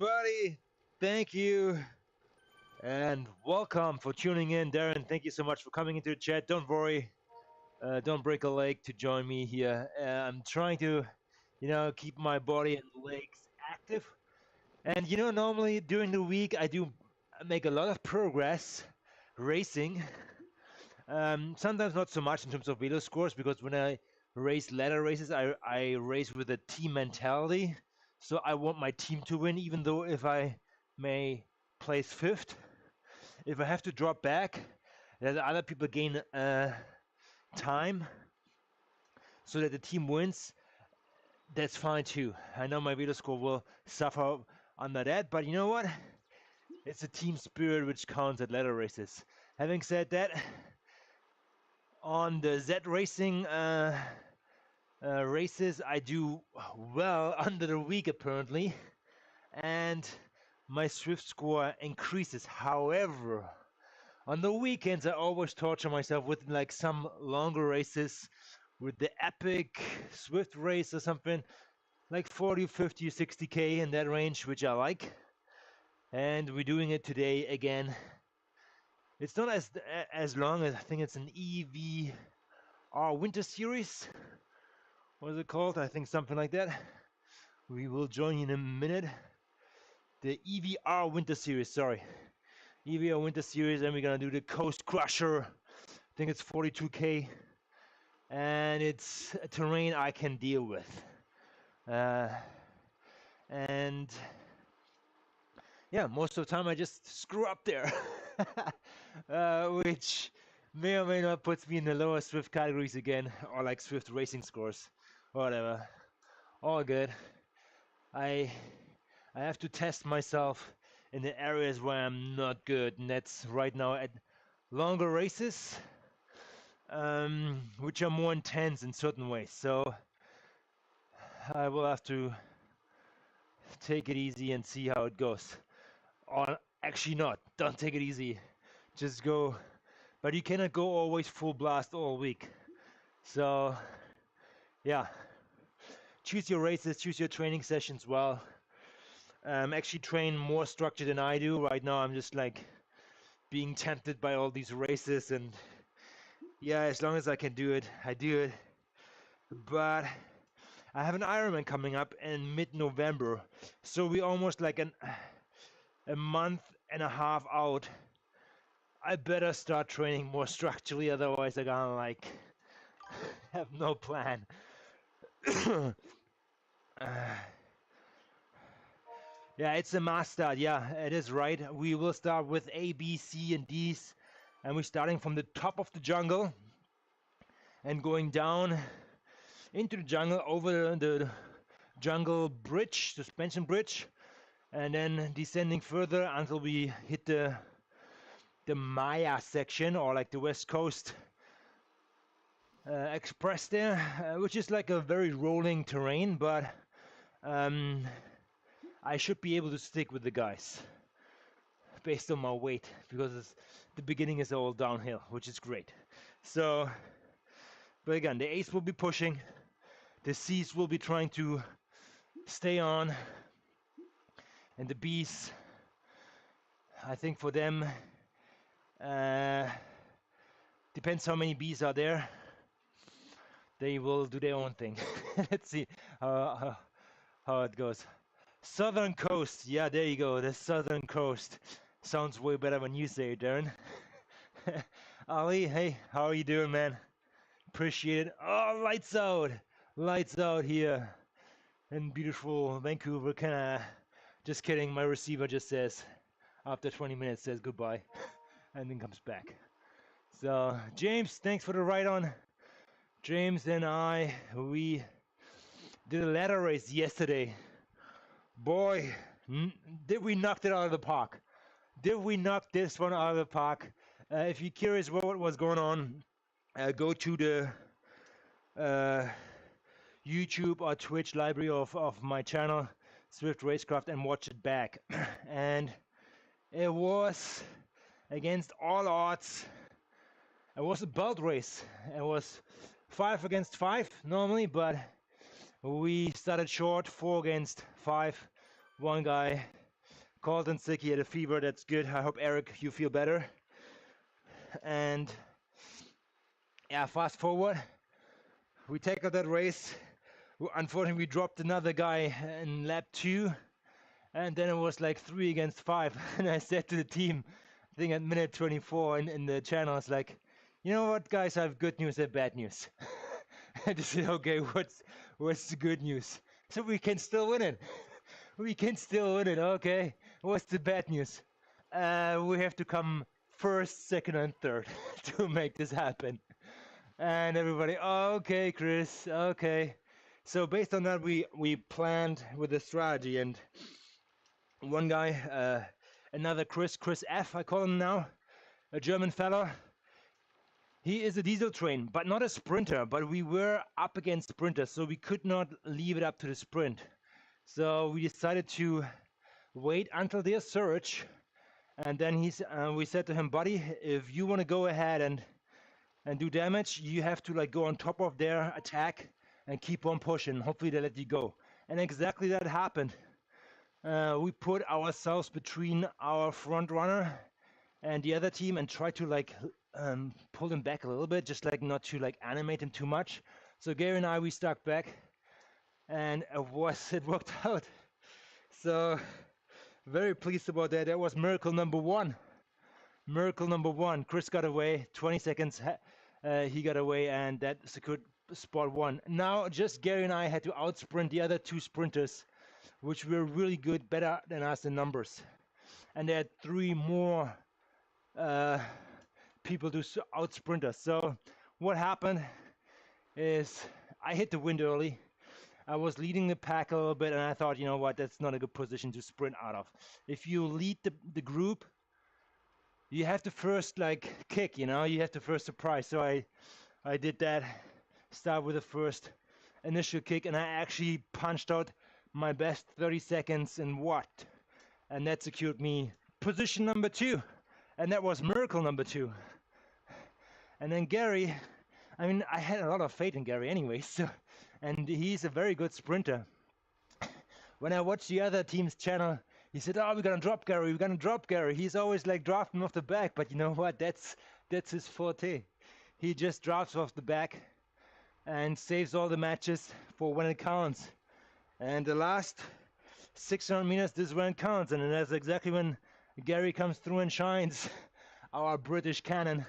everybody. Thank you and welcome for tuning in. Darren, thank you so much for coming into the chat. Don't worry, don't break a leg to join me here. I'm trying to, keep my body and legs active. And normally during the week I do make a lot of progress racing. Sometimes not so much in terms of velo scores, because when I race ladder races, I race with a team mentality. So I want my team to win, even though if I may place fifth. If I have to drop back, that other people gain time so that the team wins, that's fine too. I know my velo score will suffer under that, but you know what? It's a team spirit which counts at ladder races. Having said that, on the Z Racing races, I do well under the week apparently, and my Zwift score increases. However, on the weekends I always torture myself with like some longer races with the epic Zwift race or something, like 40, 50, 60k in that range, which I like. And we're doing it today again. It's not as long as, I think it's an EVR Winter Series. What is it called? I think something like that. We will join you in a minute. The EVR Winter Series, sorry. EVR Winter Series, and we're gonna do the Coast Crusher. I think it's 42k. And it's a terrain I can deal with. And yeah, most of the time I just screw up there. Which may or may not puts me in the lower Zwift categories again, or like Zwift racing scores, whatever. All good. I have to test myself in the areas where I'm not good, and that's right now at longer races, which are more intense in certain ways. So I will have to take it easy and see how it goes. Or actually not, don't take it easy, just go. But you cannot go always full blast all week. So yeah, choose your races, choose your training sessions well. Actually train more structured than I do. Right now I'm just like being tempted by all these races, and yeah, as long as I can do it, I do it. But I have an Ironman coming up in mid-November, so we almost like a month and a half out. I better start training more structurally, otherwise I'm gonna like have no plan. Yeah, it's a mass start. Yeah, it is right. We will start with A, B, C, and D's, and we're starting from the top of the jungle and going down into the jungle over the jungle bridge, suspension bridge, and then descending further until we hit the Maya section, or like the West Coast Express there, which is like a very rolling terrain, but I should be able to stick with the guys based on my weight, because the beginning is all downhill, which is great. So, but again, the A's will be pushing, the C's will be trying to stay on, and the B's, I think for them, depends how many B's are there, they will do their own thing. Let's see how it goes. Southern Coast, yeah, there you go, the Southern Coast. Sounds way better when you say it, Darren. Ali, hey, how are you doing, man? Appreciate it. Oh, lights out here in beautiful Vancouver, Canada. Just kidding, my receiver just says, after 20 minutes, says goodbye, and then comes back. So, James, thanks for the ride on. James and I, we did a ladder race yesterday. Boy, did we knock it out of the park. Did we knock this one out of the park? If you're curious what was going on, go to the YouTube or Twitch library of my channel, ZwiftRaceCraft, and watch it back. And it was against all odds. It was a belt race. It was 5 against 5 normally, but we started short, 4 against 5. One guy called in sick. He had a fever. That's good. I hope, Eric, you feel better. And yeah, fast forward. We take out that race. Unfortunately, we dropped another guy in lap 2. And then it was like 3 against 5. And I said to the team, I think at minute 24 in the channel, I was like, you know what, guys, I have good news and bad news. I just said, okay, what's the good news? So we can still win it. We can still win it, okay. What's the bad news? We have to come first, second, and third to make this happen. And everybody, oh, okay, Chris, okay. So based on that, we planned with a strategy, and one guy, another Chris F, I call him now, a German fella. He is a diesel train, but not a sprinter, but we were up against sprinters, so we could not leave it up to the sprint. So we decided to wait until their surge, and then we said to him, buddy, if you want to go ahead and do damage, you have to like go on top of their attack and keep on pushing. Hopefully they let you go. And exactly that happened. We put ourselves between our front runner and the other team and tried to like pull him back a little bit, just like not to like animate him too much. So Gary and we stuck back, and it worked out. So very pleased about that. That was miracle number 1. Miracle number 1. Chris got away, 20 seconds he got away, and that secured spot 1. Now just Gary and I had to outsprint the other 2 sprinters, which were really good, better than us in numbers. And they had 3 more people to outsprint us. So what happened is I hit the wind early. I was leading the pack a little bit, and I thought, you know what, that's not a good position to sprint out of. If you lead the group, you have to first like kick, you know, you have to first surprise. So I did that, start with the first initial kick, and I actually punched out my best 30 seconds in what? And that secured me position number 2. And that was miracle number 2. And then Gary, I mean, I had a lot of faith in Gary anyway, so, and he's a very good sprinter. When I watched the other team's channel, he said, oh, we're gonna drop Gary. He's always like drafting off the back, but you know what, that's his forte. He just drafts off the back and saves all the matches for when it counts. And the last 600 meters, this is when it counts, and that's exactly when Gary comes through and shines, our British cannon.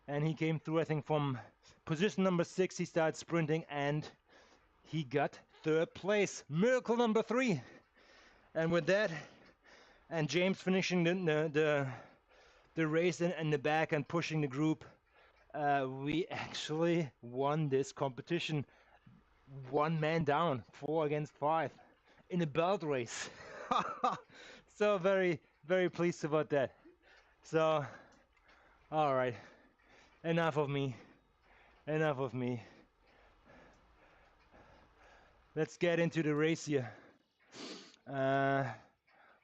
And he came through, I think, from position number 6, he started sprinting, and he got 3rd place. Miracle number 3. And with that, and James finishing the race in the back and pushing the group, we actually won this competition. 1 man down, 4 against 5, in a belt race. So very, very pleased about that. So, all right. Enough of me. Let's get into the race here.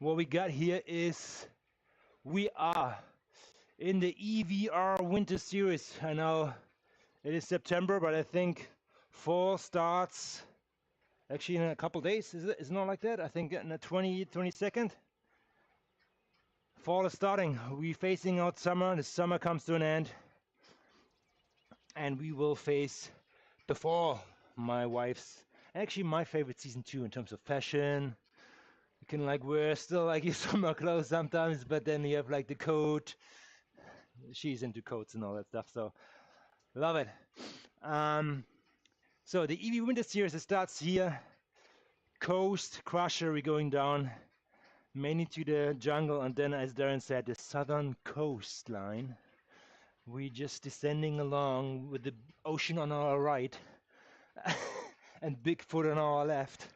What we got here is we are in the EVR Winter Series. I know it is September, but I think fall starts actually in a couple days. Is it not like that? I think in the 22nd. Fall is starting. We're facing out summer. The summer comes to an end. And we will face the fall, my wife's, actually my favorite season too in terms of fashion. You can like wear still like your summer clothes sometimes, but then you have like the coat. She's into coats and all that stuff, so love it. So the EV Winter Series, it starts here. Coast Crusher, we're going down mainly to the jungle, and then as Darren said, the southern coastline. We just descending along with the ocean on our right and Bigfoot on our left.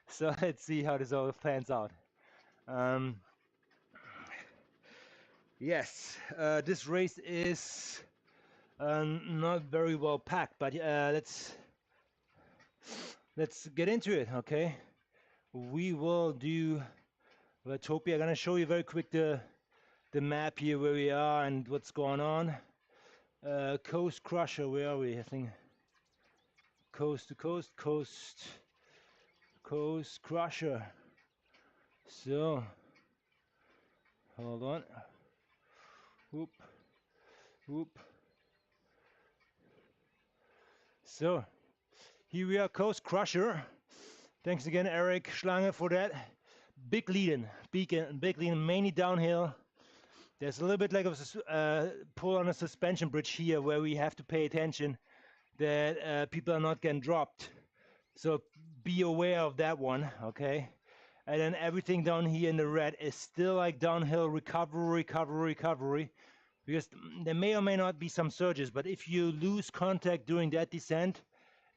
So let's see how this all pans out. Yes, this race is not very well packed, but let's get into it, okay? We will do Latopia. I'm gonna show you very quick the map here where we are and what's going on. Coast Crusher, where are we? I think coast to coast, Coast Crusher. So Hold on. Whoop. Whoop. So, here we are, Coast Crusher. Thanks again, Eric Schlange, for that. Big lead-in, big lead-in, mainly downhill. There's a little bit like a pull on a suspension bridge here where we have to pay attention that people are not getting dropped. So be aware of that one, okay? And then everything down here in the red is still like downhill recovery, because there may or may not be some surges, but if you lose contact during that descent,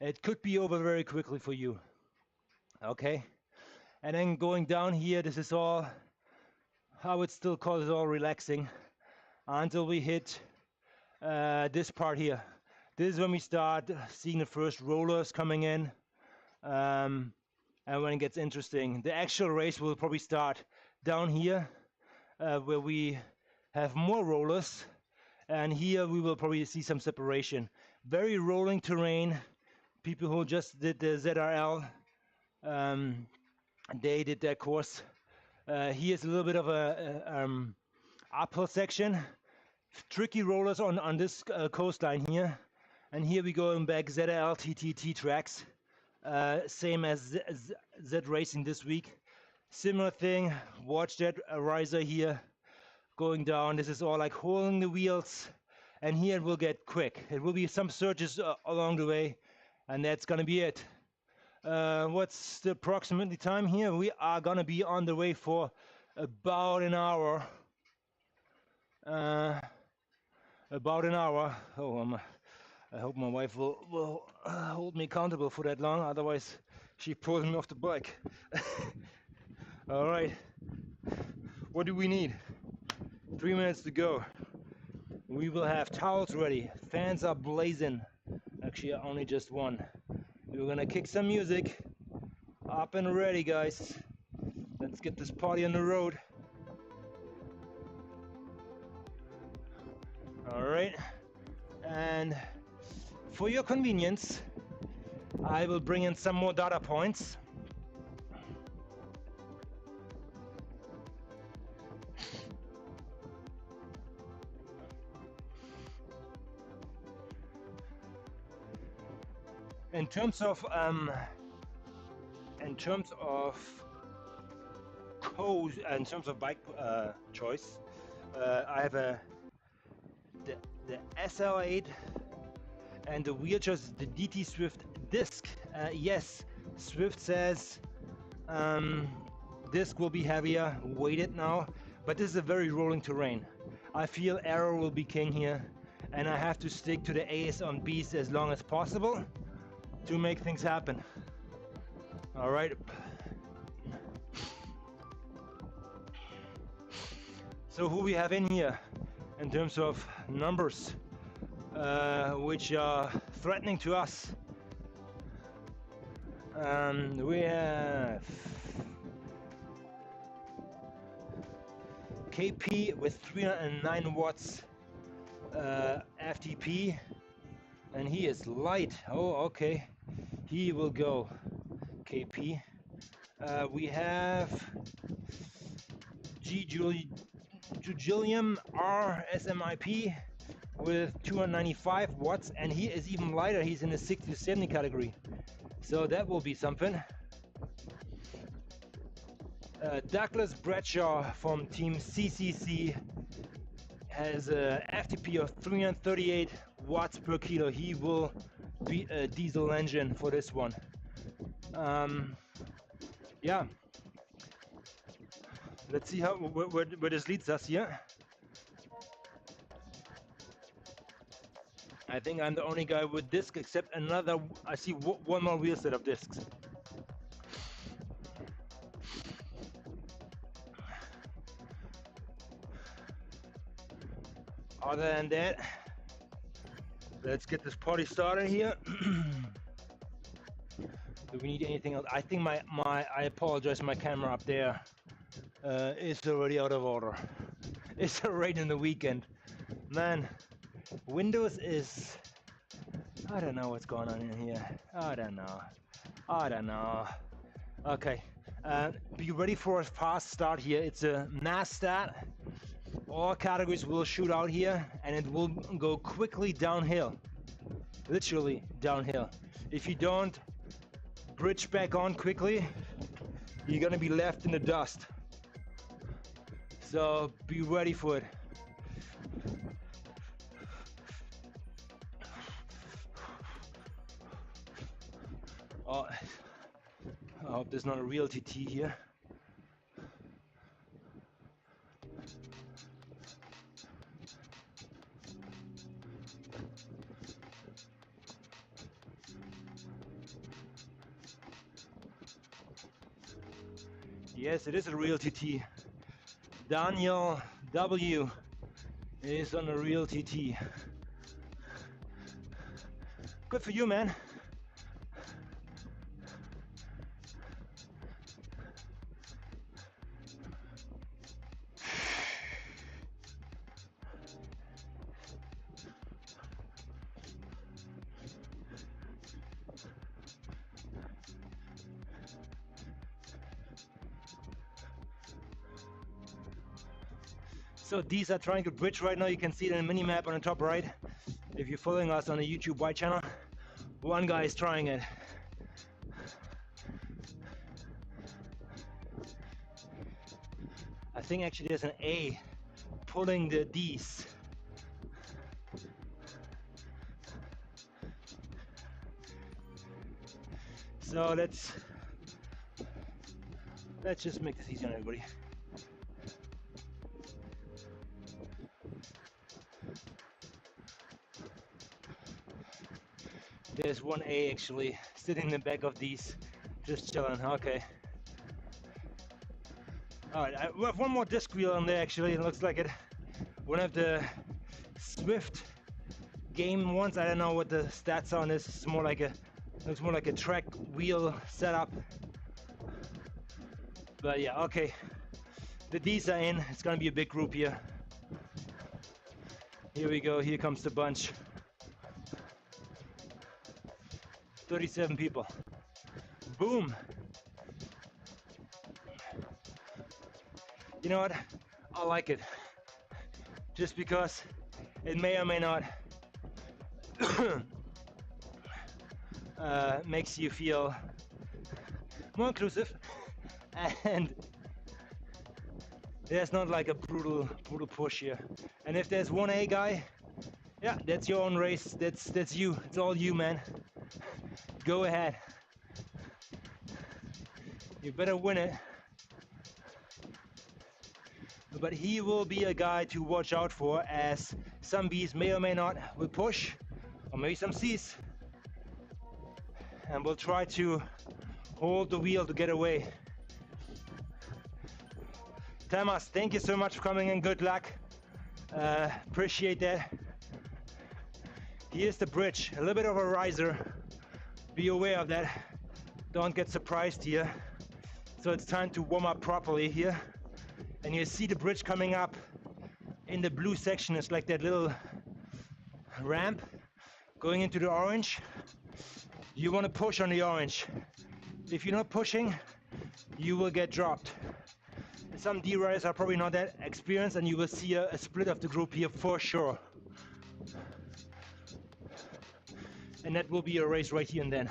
it could be over very quickly for you, okay? And then going down here, this is all, I would still call it all relaxing until we hit this part here. This is when we start seeing the first rollers coming in. And when it gets interesting, the actual race will probably start down here where we have more rollers, and here we will probably see some separation. Very rolling terrain. People who just did the ZRL, they did their course. Here's a little bit of a uphill section. Tricky rollers on this coastline here, and here we go back ZRL TTT tracks. Same as Z Racing this week. Similar thing, watch that riser here going down. This is all like holding the wheels, and here it will get quick. It will be some surges along the way, and that's gonna be it. What's the approximately time here? We are gonna be on the way for about an hour. About an hour. Oh, I hope my wife will hold me accountable for that long, otherwise she pulls me off the bike. All right, what do we need? 3 minutes to go. We will have towels ready, fans are blazing. Actually, only just one. We're gonna kick some music. Up and ready, guys. Let's get this party on the road. All right, and for your convenience, I will bring in some more data points. In terms of bike choice, I have the SL8. And the wheel choice is the DT Zwift disc. Yes, Zwift says disc will be heavier, weighted now, but this is a very rolling terrain. I feel aero will be king here, and I have to stick to the A's on B's as long as possible to make things happen. All right. So who we have in here in terms of numbers? Which are threatening to us. We have KP with 309 watts FTP, and he is light. Oh, okay, he will go KP. We have Jujilium R SMIP with 295 watts, and he is even lighter. He's in the 60 to 70 category, so that will be something. Douglas Bradshaw from Team CCC has a FTP of 338 watts per kilo. He will be a diesel engine for this one. Yeah, let's see where this leads us here. I think I'm the only guy with disc, except another. I see one more wheel set of discs. Other than that, let's get this party started here. Do we need anything else? I think I apologize, my camera up there is already out of order. It's already in the weekend. Man, Windows is, I don't know what's going on in here. I don't know. Okay, be ready for a fast start here. It's a mass start. All categories will shoot out here, and it will go quickly downhill, literally downhill. If you don't bridge back on quickly, you're gonna be left in the dust. So be ready for it. Oh, I hope there's not a real TT here. Yes, it is a real TT. Daniel W is on a real TT. Good for you, man. So these are trying to bridge right now. You can see it in the mini map on the top right. If you're following us on the YouTube Y channel, one guy is trying it. I think actually there's an A pulling the D's. So let's just make this easy on everybody. There's one A actually sitting in the back of these, just chilling. Okay. All right, we have one more disc wheel on there actually. It looks like it. One of the Zwift game ones. I don't know what the stats on this. It's more like looks more like a track wheel setup. But yeah, okay. The D's are in. It's gonna be a big group here. Here we go. Here comes the bunch. 37 people. Boom. You know what? I like it. Just because it may or may not makes you feel more inclusive, and there's not like a brutal push here. And if there's one A guy, yeah, that's your own race. That's you. It's all you, man. Go ahead. You better win it. But he will be a guy to watch out for, as some B's may or may not will push, or maybe some C's, and will try to hold the wheel to get away. Thomas, thank you so much for coming in. Good luck. Appreciate that. Here's the bridge, a little bit of a riser. Be aware of that. Don't get surprised here. So it's time to warm up properly here. And you see the bridge coming up in the blue section. It's like that little ramp going into the orange. You want to push on the orange. If you're not pushing, you will get dropped. Some D-riders are probably not that experienced, and you will see a split of the group here for sure. And that will be a race right here and then.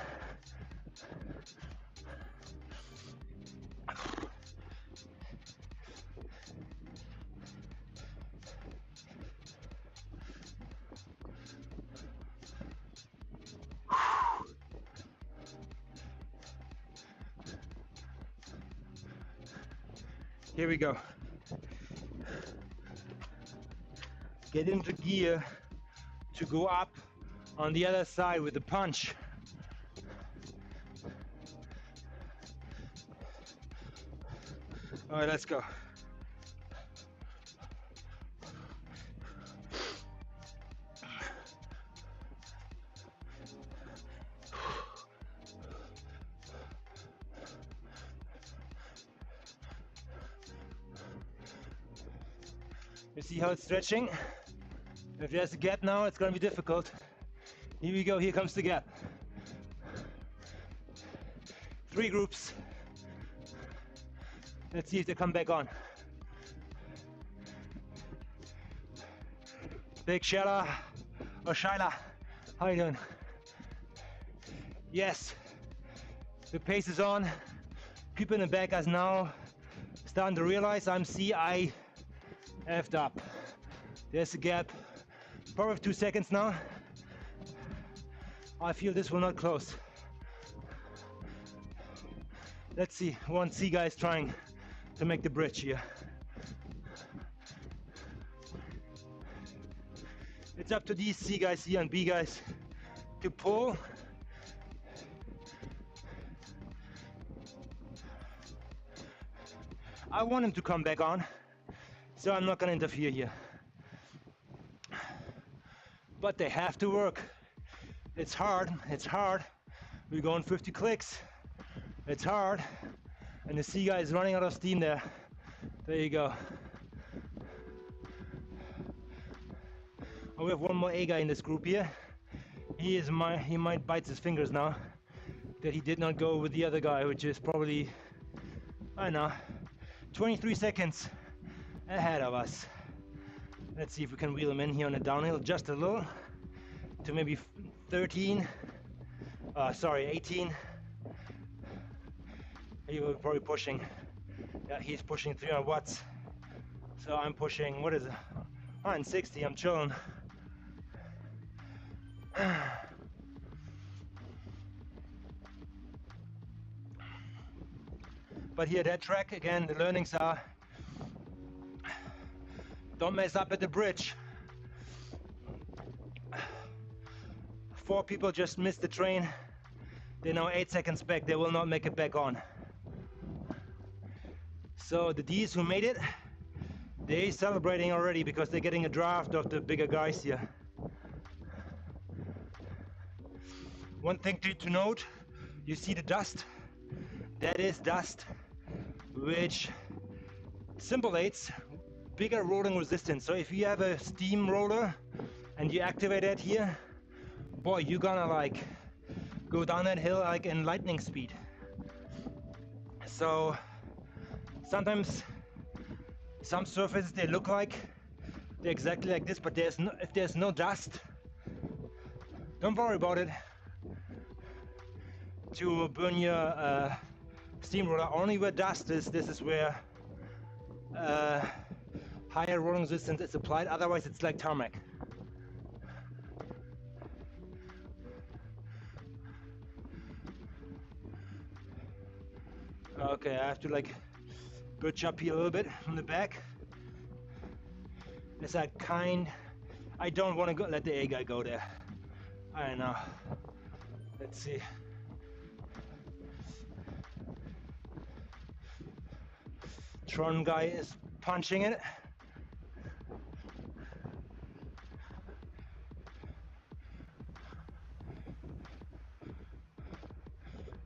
Here we go. Get into gear to go up on the other side with the punch. All right, let's go. You see how it's stretching? If there's a gap now, it's going to be difficult. Here we go, here comes the gap. 3 groups. Let's see if they come back on. Big Shella or Shyla, how you doing? Yes, the pace is on. People in the back are now starting to realize I effed up. There's a gap, probably 2 seconds now. I feel this will not close. Let's see, one C guy is trying to make the bridge here. It's up to these C guys here and B guys to pull. I want him to come back on, so I'm not gonna interfere here. But they have to work. It's hard, it's hard. We're going 50 clicks. It's hard. And the C guy is running out of steam there. There you go. Oh, we have one more A guy in this group here. He might bite his fingers now that he did not go with the other guy, which is probably, I don't know, 23 seconds ahead of us. Let's see if we can wheel him in here on the downhill just a little to maybe 18. He was probably pushing, yeah, he's pushing 300 watts. So I'm pushing, what is it, 160, I'm chilling. But here, that track, again, the learnings are, don't mess up at the bridge. 4 people just missed the train. They're now 8 seconds back. They will not make it back on. So the D's who made it, they're celebrating already because they're getting a draft of the bigger guys here. One thing to note, you see the dust? That is dust which simulates bigger rolling resistance. So if you have a steam roller and you activate it here, boy, you're gonna like go down that hill like in lightning speed. So sometimes some surfaces, they look like they're exactly like this, but if there's no dust, don't worry about it. To burn your steamroller, only where dust is, this is where higher rolling resistance is applied, otherwise it's like tarmac. Okay, I have to like bridge up here a little bit from the back. As I don't want to let the A guy go there. I don't know. Let's see. Tron guy is punching it.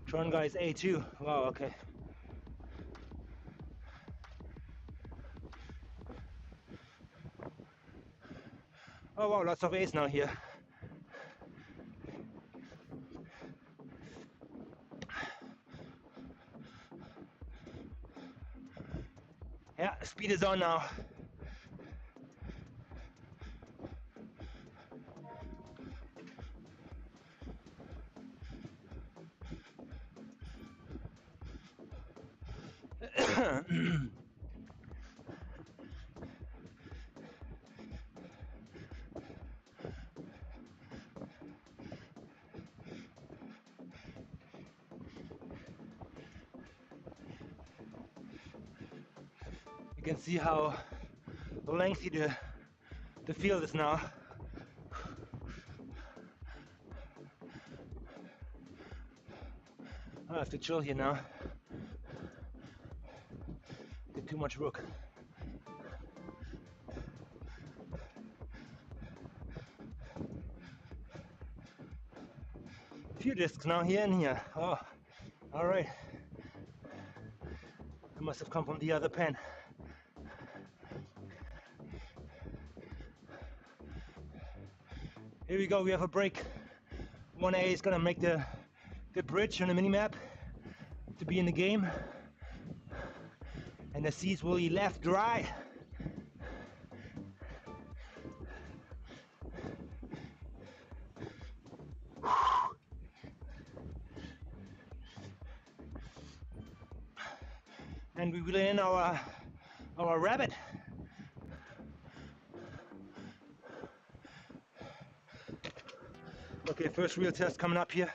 Tron guy is A2. Wow, okay. Oh wow, lots of A's now here. Yeah, speed is on now. You can see how lengthy the field is now. I have to chill here now. Did too much work. Few discs now here and here. Oh, all right. It must have come from the other pen. Here we go, we have a break. 1A is gonna make the bridge on the minimap to be in the game. And the C's will be left, right. and we wheel in our rabbit. Okay, first wheel test coming up here.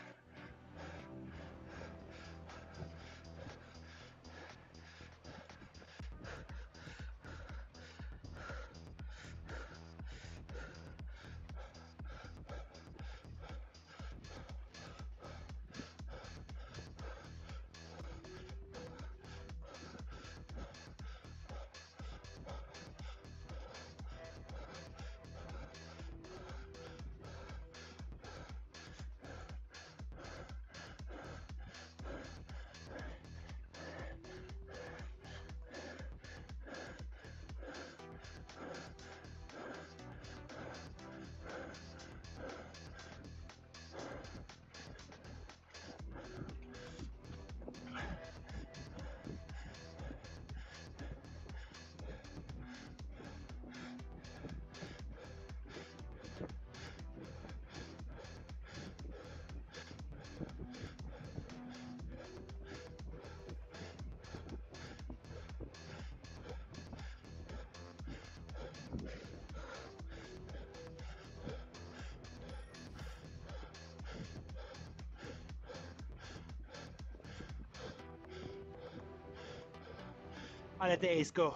I let the ace go.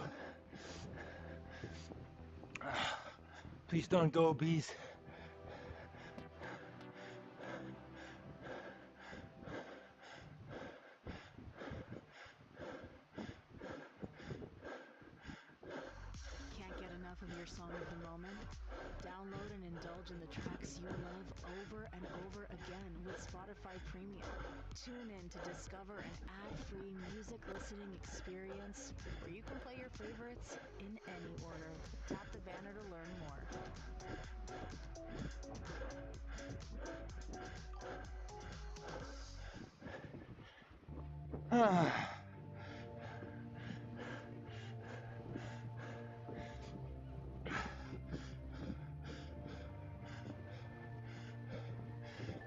Please don't go, bees. Can't get enough of your song of the moment? Download and indulge in the tracks you love over and over again with Spotify Premium. Tune in to discover an ad-free music listening experience where you can play your favorites in any order. Tap the banner to learn more.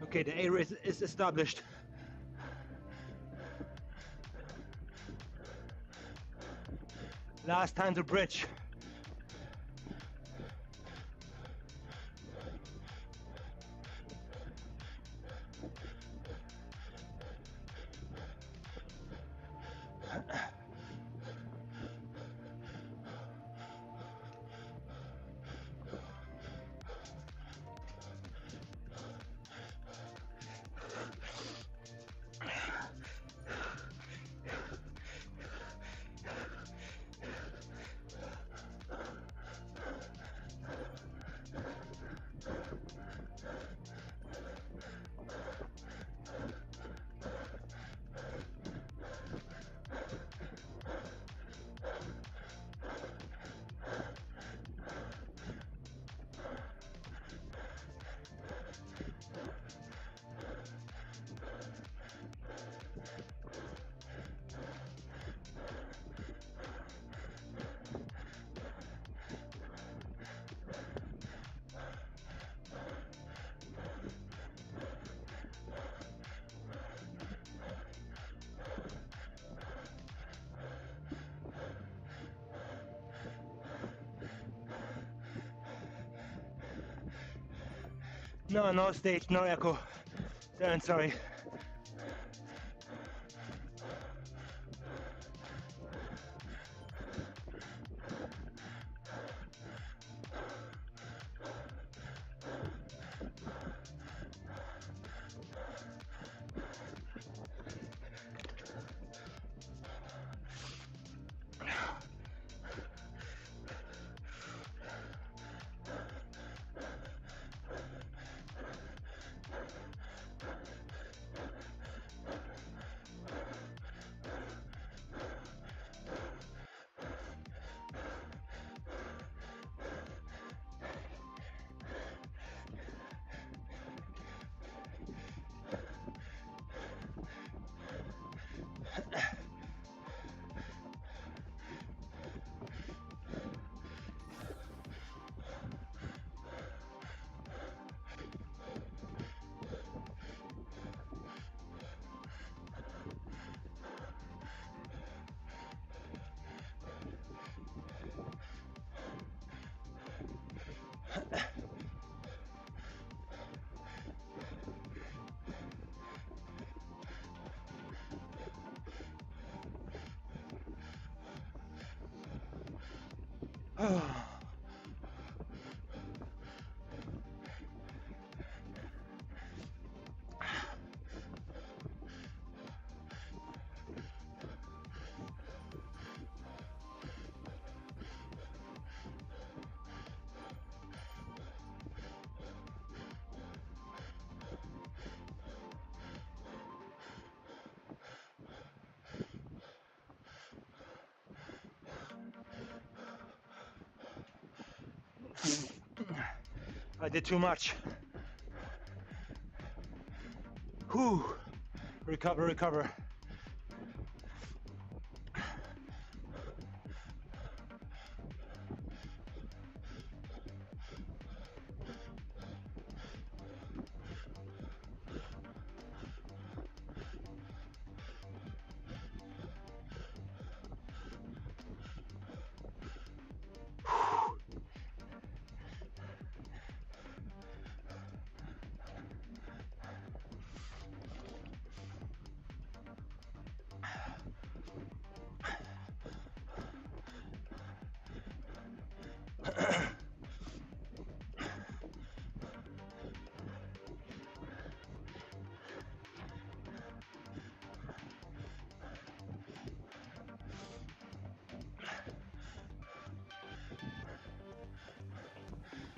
Okay, the A race is established. Last time to bridge. No, no stage, no echo. Darren, sorry. I did too much. Whew. Recover, recover.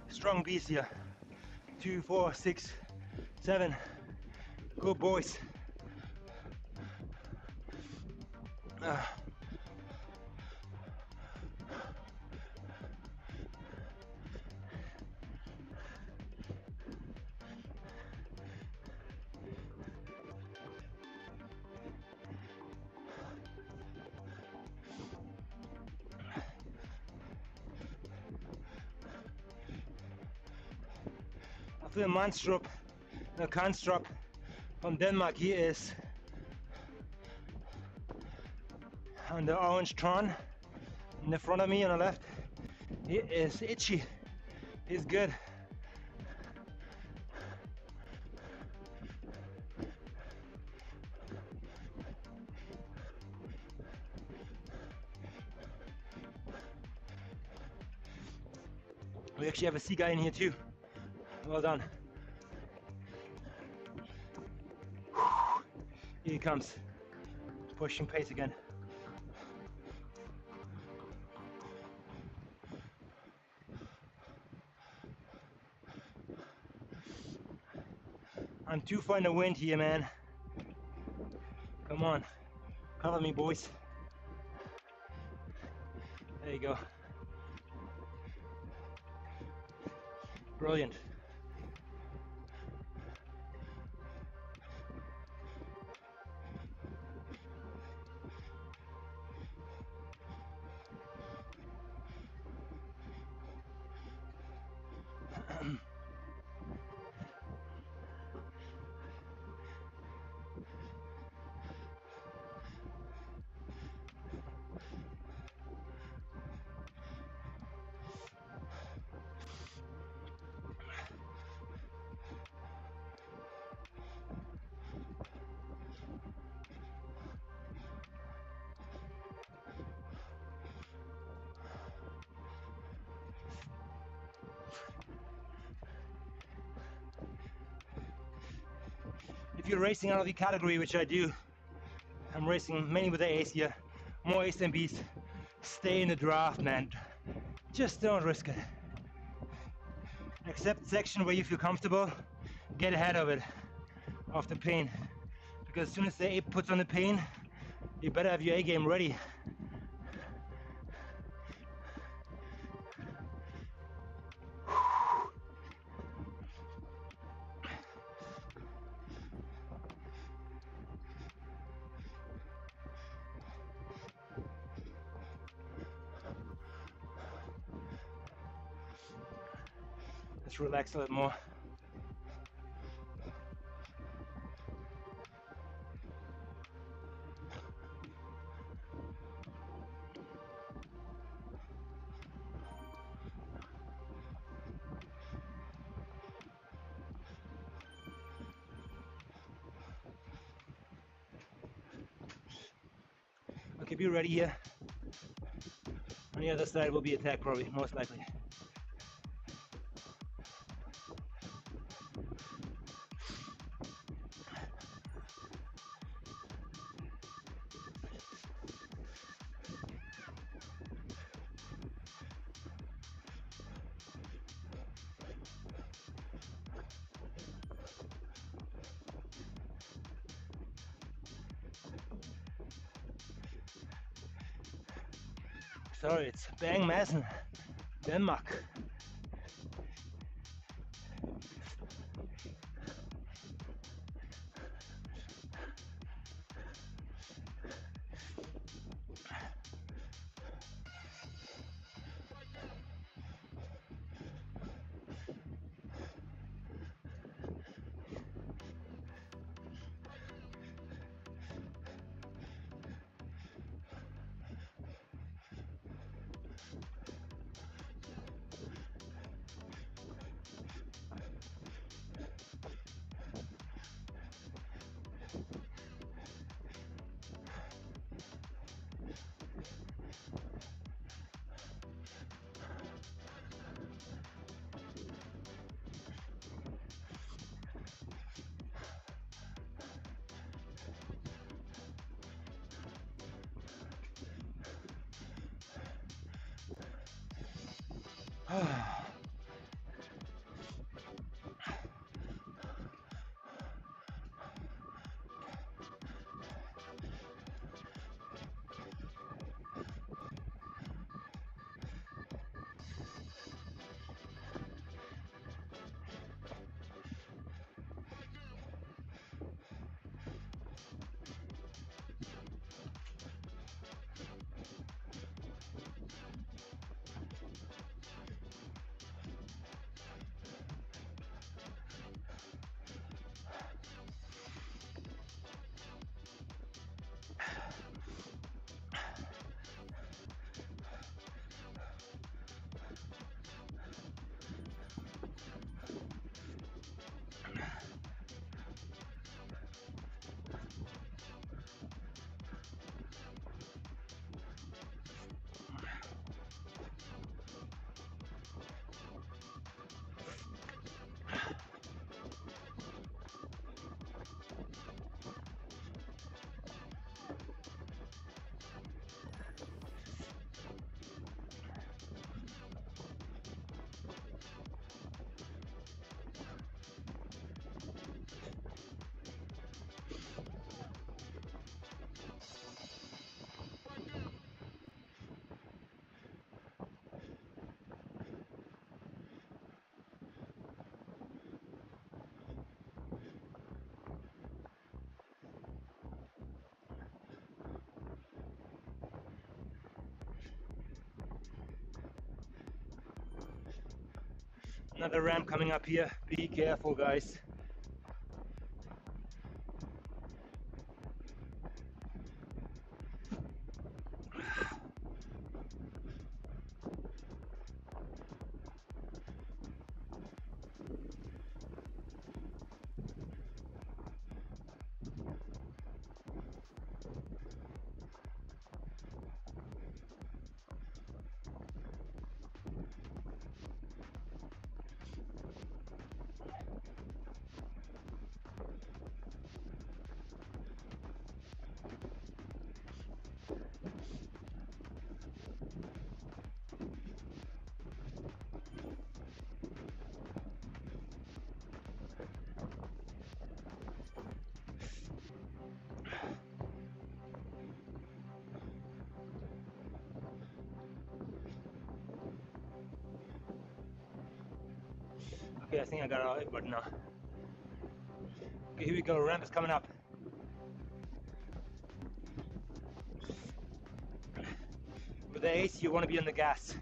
Strong beast here. 2, 4, 6, 7. Good boys. After Manstrup, the Kanstrup from Denmark, he is on the orange Tron in the front of me on the left. He is itchy. He's good. We actually have a sea guy in here too. Well done. Here he comes. Pushing pace again. I'm too far in the wind here, man. Come on. Cover me, boys. There you go. Brilliant. If you're racing out of the category, which I do, I'm racing mainly with the A's here, more A's than B's. Stay in the draft, man. Just don't risk it. Accept the section where you feel comfortable, get ahead of it, of the pain. Because as soon as the A puts on the pain, you better have your A game ready. Let's relax a little more. Okay, be ready here. On the other side will be attack probably, most likely. Sorry, it's Bang Madsen, Denmark. Another ramp coming up here. Be careful, guys. Okay, I think I got it, but no. Okay, here we go. Ramp is coming up. With the ace, you want to be on the gas.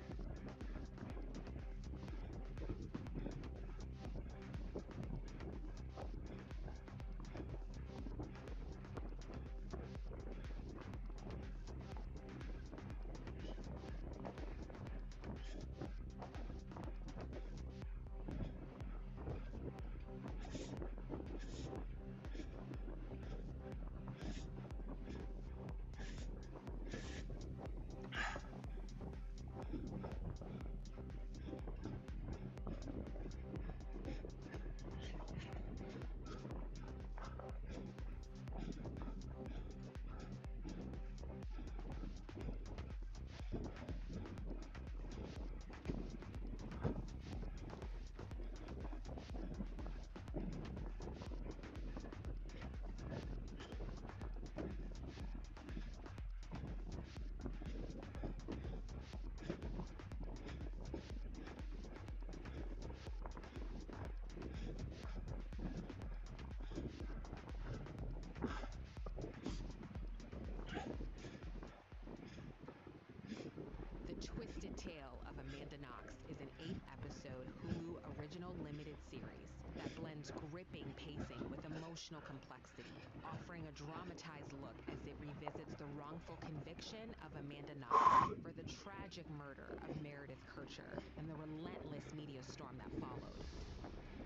episode Hulu original limited series that blends gripping pacing with emotional complexity, offering a dramatized look as it revisits the wrongful conviction of Amanda Knox for the tragic murder of Meredith Kircher and the relentless media storm that followed.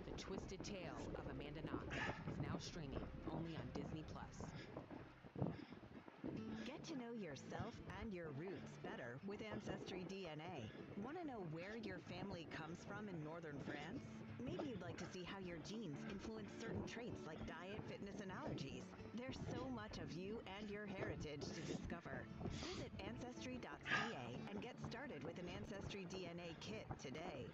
The Twisted Tale of Amanda Knox is now streaming only on Disney+. Get to know yourself and your roots better with Ancestry DNA. Want to know where your family comes from in northern France? Maybe you'd like to see how your genes influence certain traits like diet, fitness, and allergies. There's so much of you and your heritage to discover. Visit Ancestry.ca and get started with an Ancestry DNA kit today.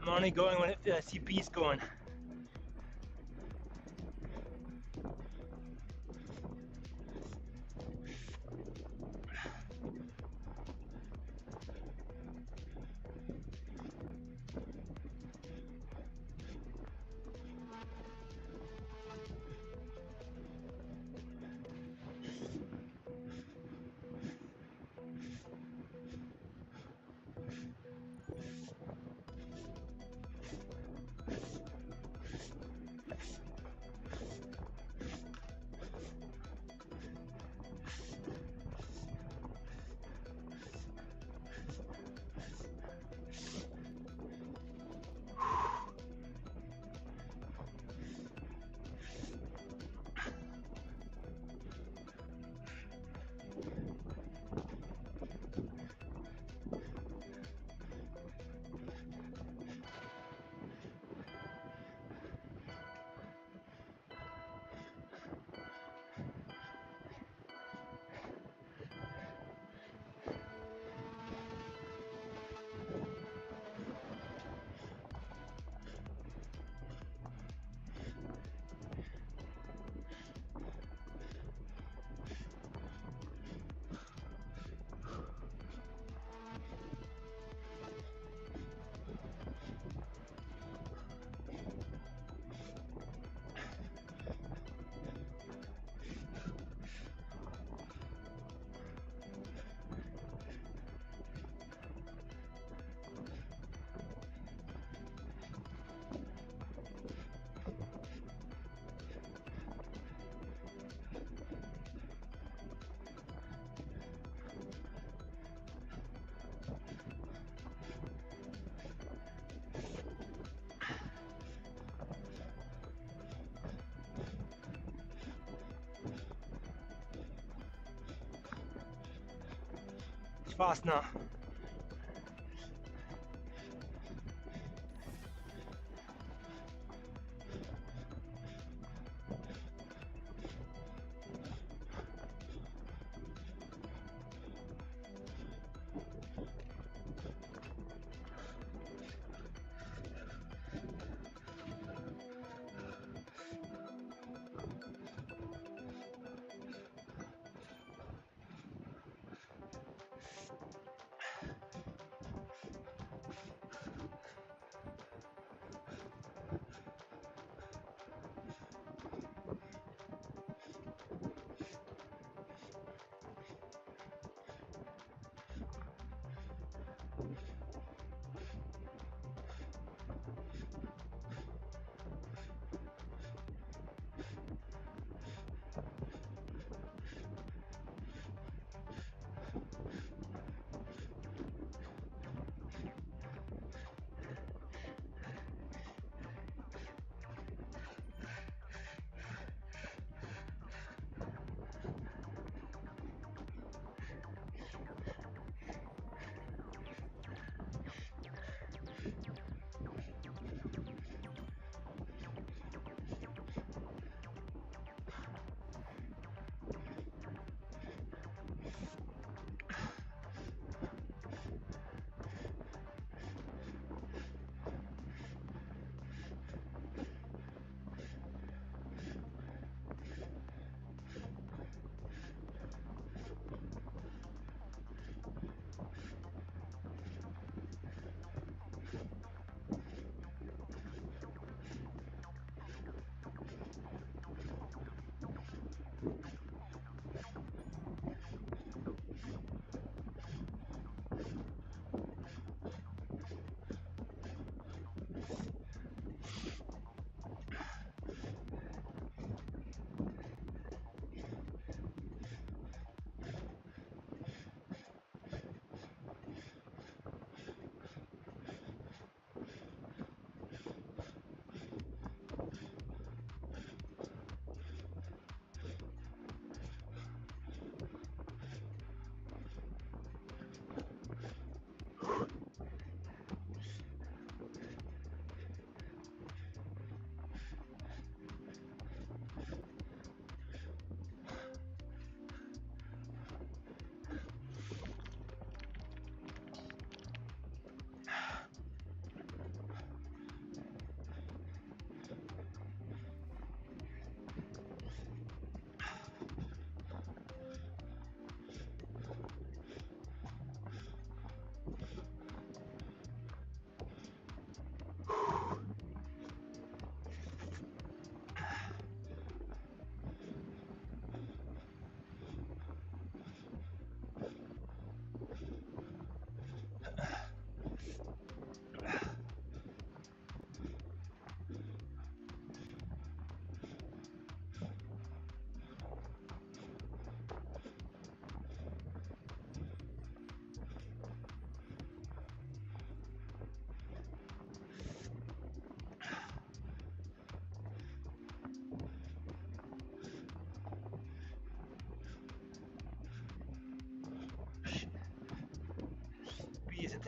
I'm only going when CP is going. It's fast now.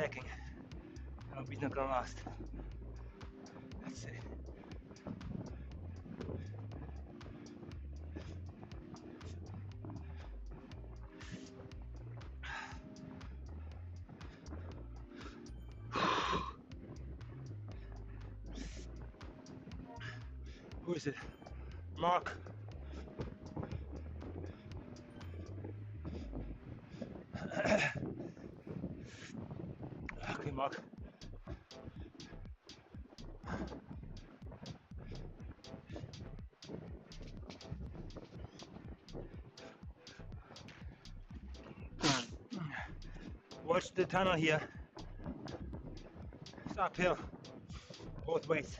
panicking. I hope he's not gonna last. Let's see. Who is it? Mark. Okay, Mark. Watch the tunnel here. It's uphill, both ways.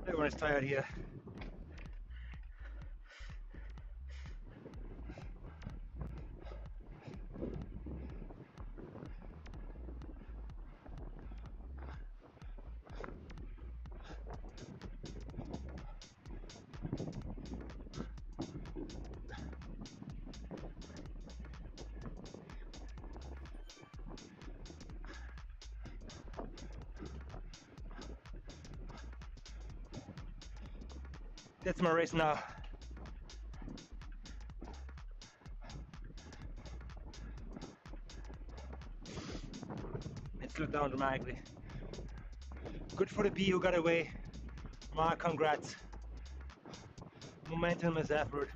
Everyone is tired here. That's my race now. It slowed down dramatically. Good for the bee who got away. Ma, congrats. Momentum is effort.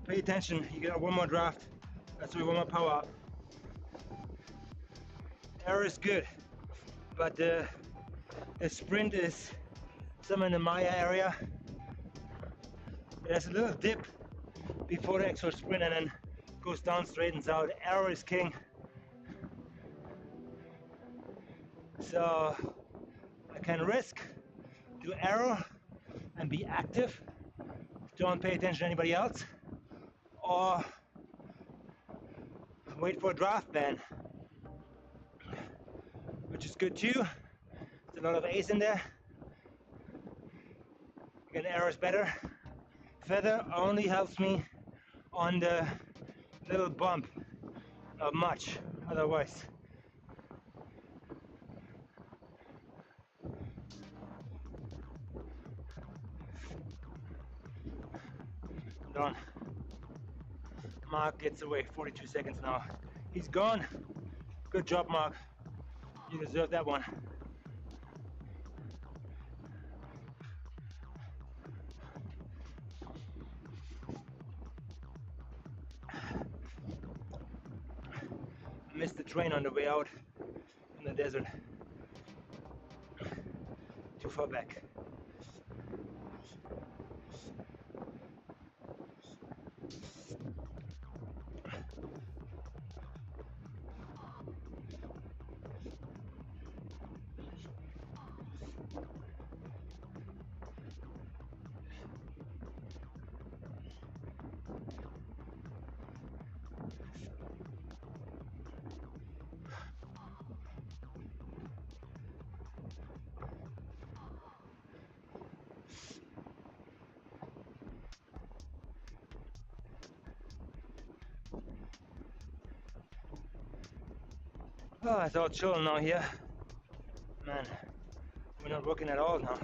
Pay attention, you got one more draft. That's where we want my power up. Air is good, but the sprint is somewhere in the Maya area. There's a little dip before the actual sprint and then goes down, straightens out. Air is king. So I can risk, do arrow and be active, don't pay attention to anybody else, or wait for a draft ban, which is good too. There's a lot of ace in there. Again, arrow is better. Feather only helps me on the little bump, not much otherwise. Done. Mark gets away, 42 seconds now. He's gone. Good job, Mark. You deserve that one. Missed the train on the way out in the desert. Too far back. Oh, it's all chill now here. Man, we're not working at all now.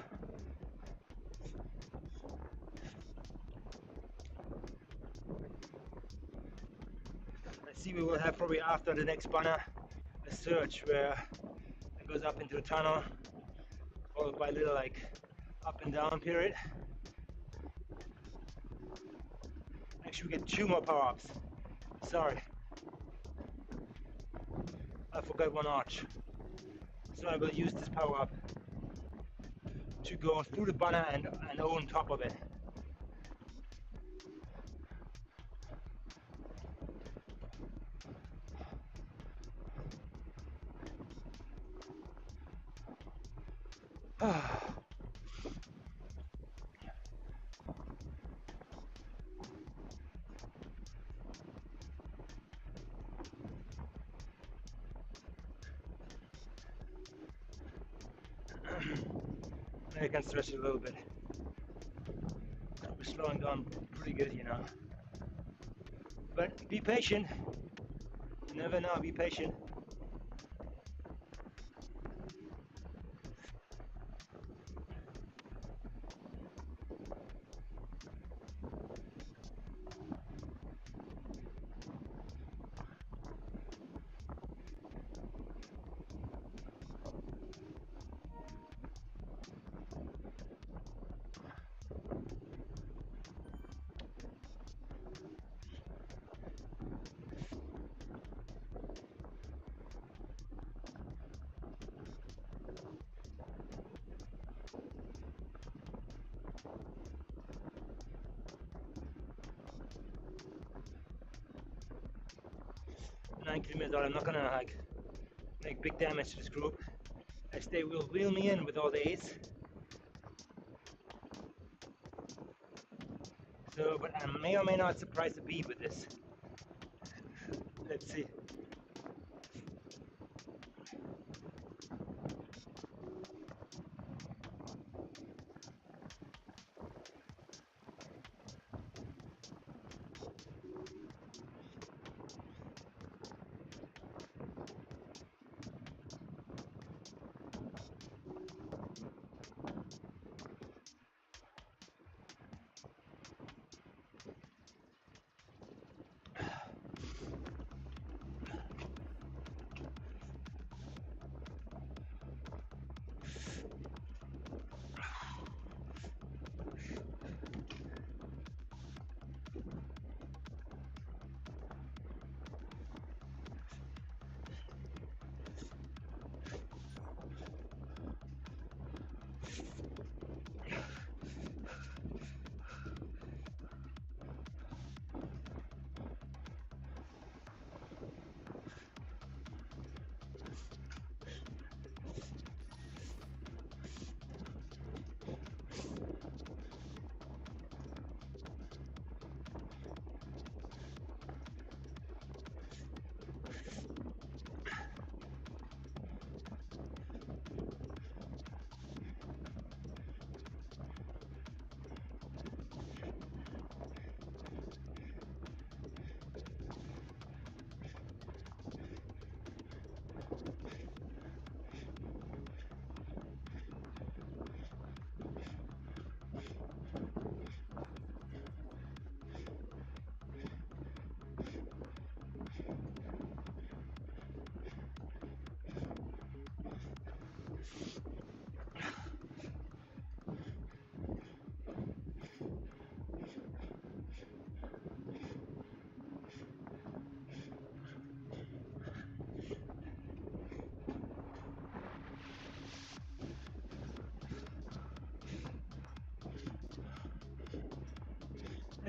Let's see, we will have probably after the next banner a surge where it goes up into a tunnel, followed by a little like up and down period. Actually, we get 2 more power-ups. Sorry. I forgot 1 arch. So I will use this power-up to go through the banner and on top of it. I can stretch it a little bit. We're slowing down pretty good, you know. But be patient. You never know, be patient. Kilometers out, I'm not gonna like make big damage to this group as they will wheel me in with all the ace. So, but I may or may not surprise the B with this. Let's see.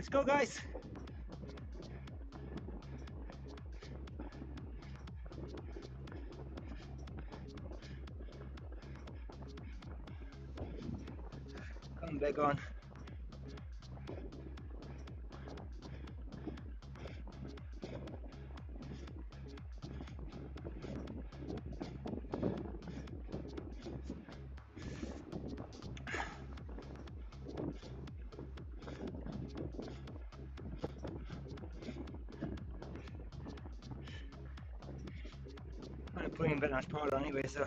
Let's go, guys. Come back on. I'm putting a bit much power on anyway, so.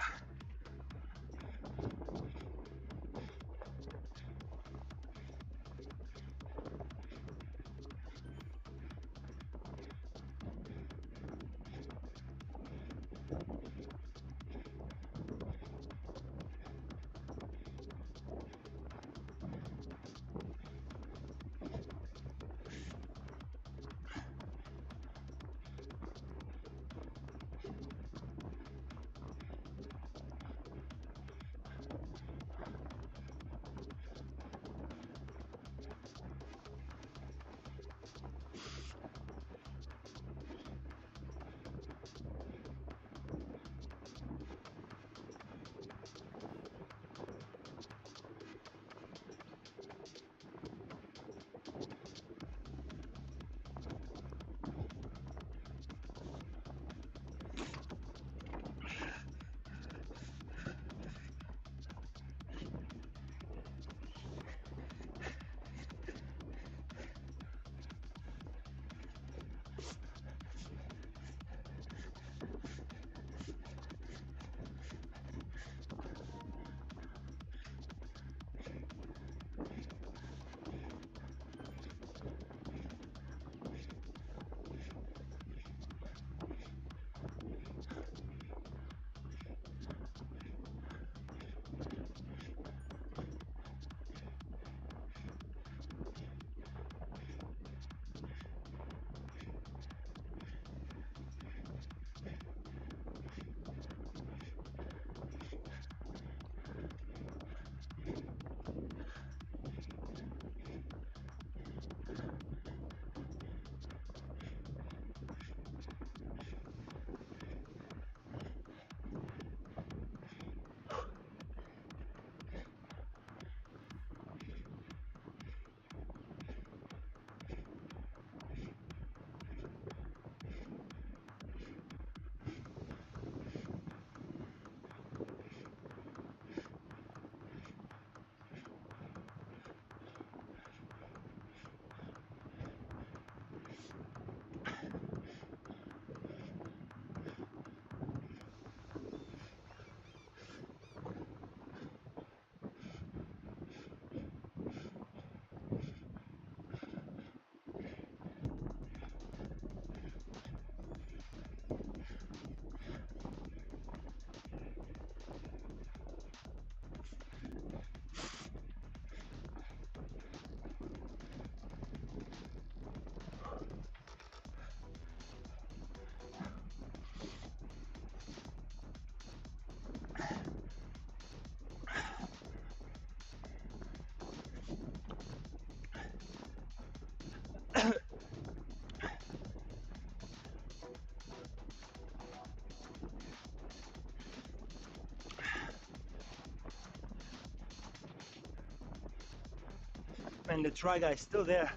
And the try guy is still there.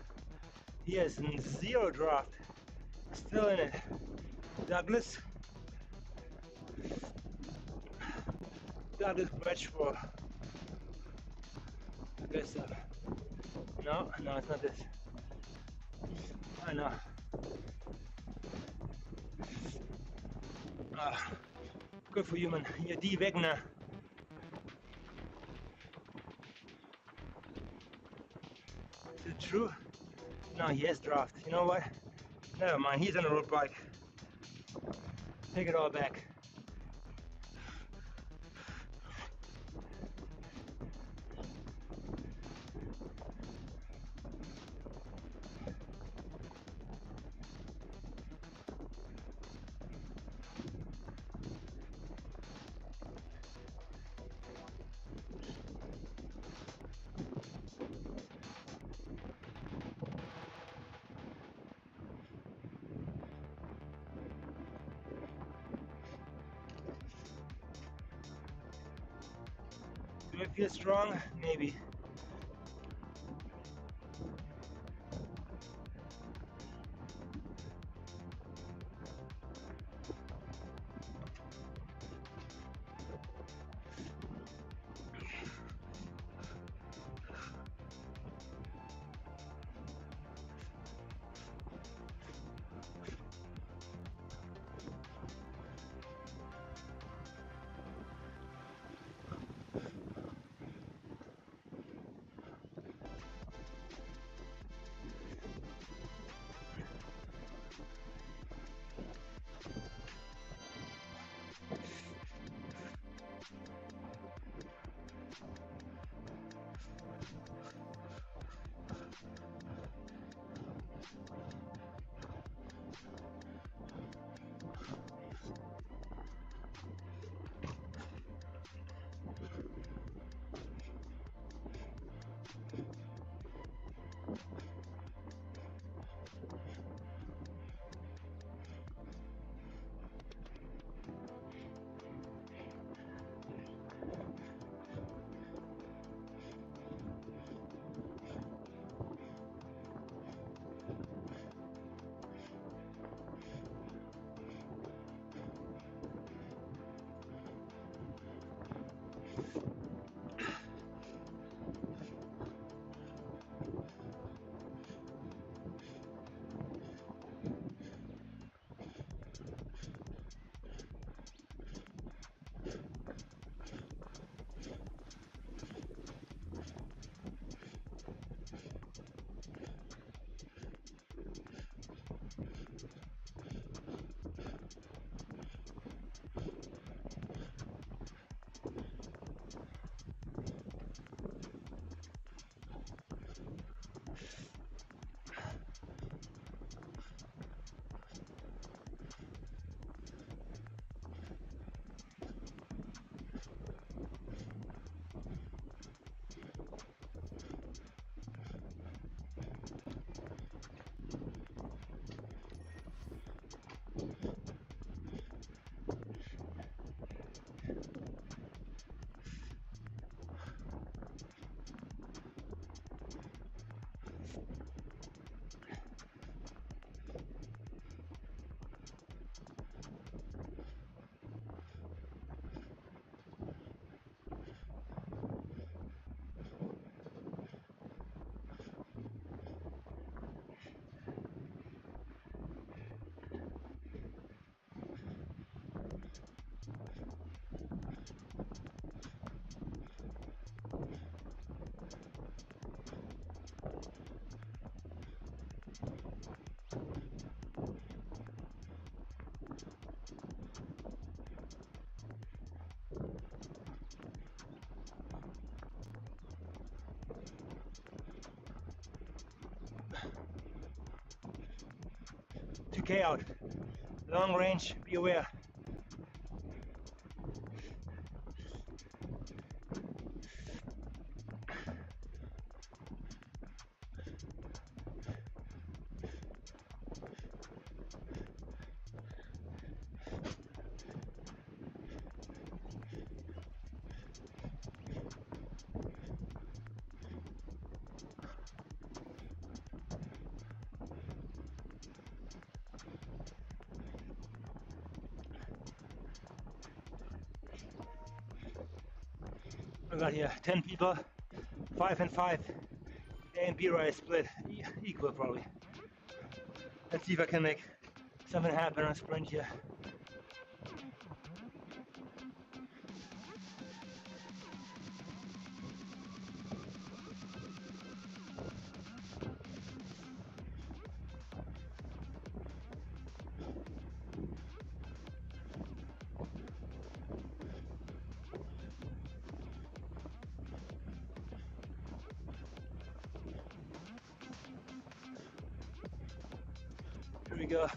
He has zero draft. Still in it. Douglas. Douglas match for. I guess so. No, it's not this. I know. Good for you, man. You're D Wegner. Is it true? No, he has draft. You know what? Never mind. He's on a road bike. Take it all back. Do I feel strong? Maybe. TK out. Long range, be aware. I got here 10 people, 5 and 5. A and B ride split equal probably. Let's see if I can make something happen on a sprint here. Here we go.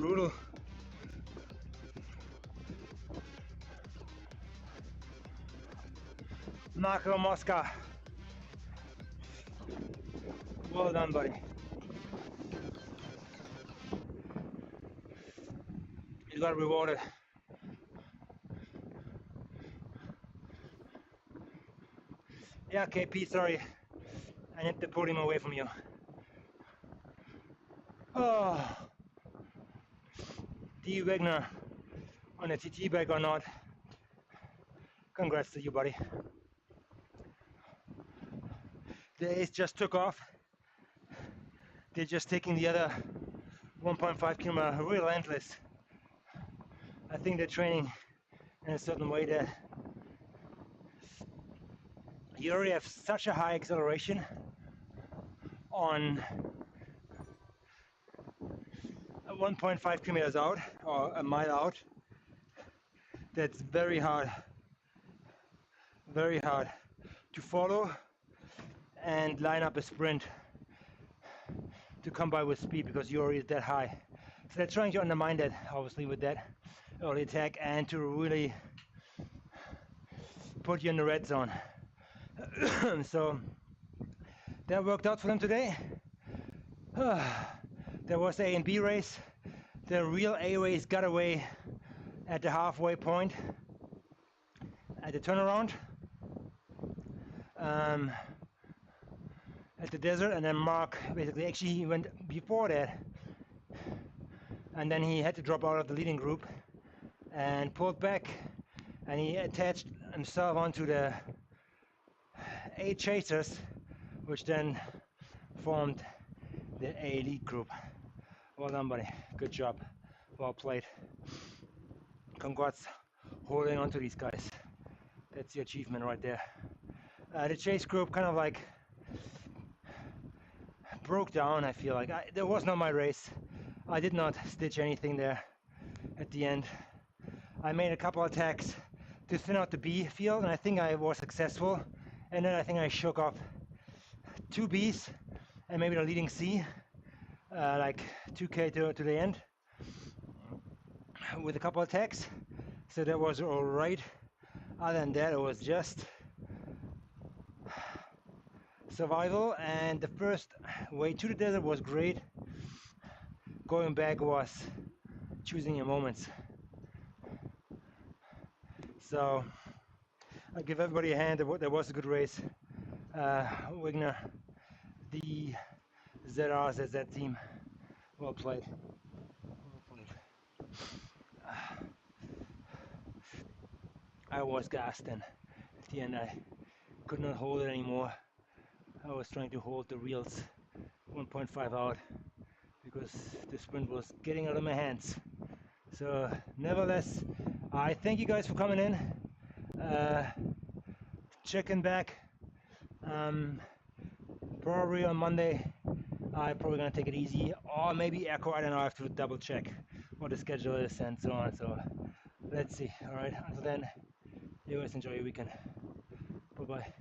brutal. Marco Mosca. Well done, buddy. You got rewarded. Yeah, KP, sorry. I need to pull him away from you. Oh, D. Wagner on a TT bike or not. Congrats to you, buddy. The ace just took off. They're just taking the other 1.5 kilometer relentless. I think they're training in a certain way that you already have such a high acceleration on 1.5 kilometers out or a mile out. That's very hard to follow and line up a sprint to come by with speed because you're already that high. So they're trying to undermine that, obviously, with that early attack and to really put you in the red zone. So that worked out for them today. There was the A and B race. The real A race got away at the halfway point at the turnaround at the desert, and then Mark basically actually he went before that, and then he had to drop out of the leading group and pulled back, and he attached himself onto the 8 chasers, which then formed the A lead group. Well done, buddy. Good job. Well played. Congrats holding on to these guys. That's the achievement right there. The chase group kind of like broke down, I feel like. There was not my race. I did not stitch anything there at the end. I made a couple attacks to thin out the B field, and I think I was successful. And then I think I shook off 2 Bs and maybe the leading C, like 2K to the end with a couple attacks. So that was all right. Other than that, it was just survival, and the first way to the desert was great. Going back was choosing your moments. So I give everybody a hand. That was a good race. Wagner, the ZRZZ team, well played. I was gassed, and at the end I could not hold it anymore. I was trying to hold the reels 1.5 out because the sprint was getting out of my hands. So nevertheless, I thank you guys for coming in, checking back. Probably on Monday I'm probably gonna take it easy, or maybe Echo. I don't know, I have to double check what the schedule is and so on. So let's see. All right, until then, you guys enjoy your weekend. Bye bye.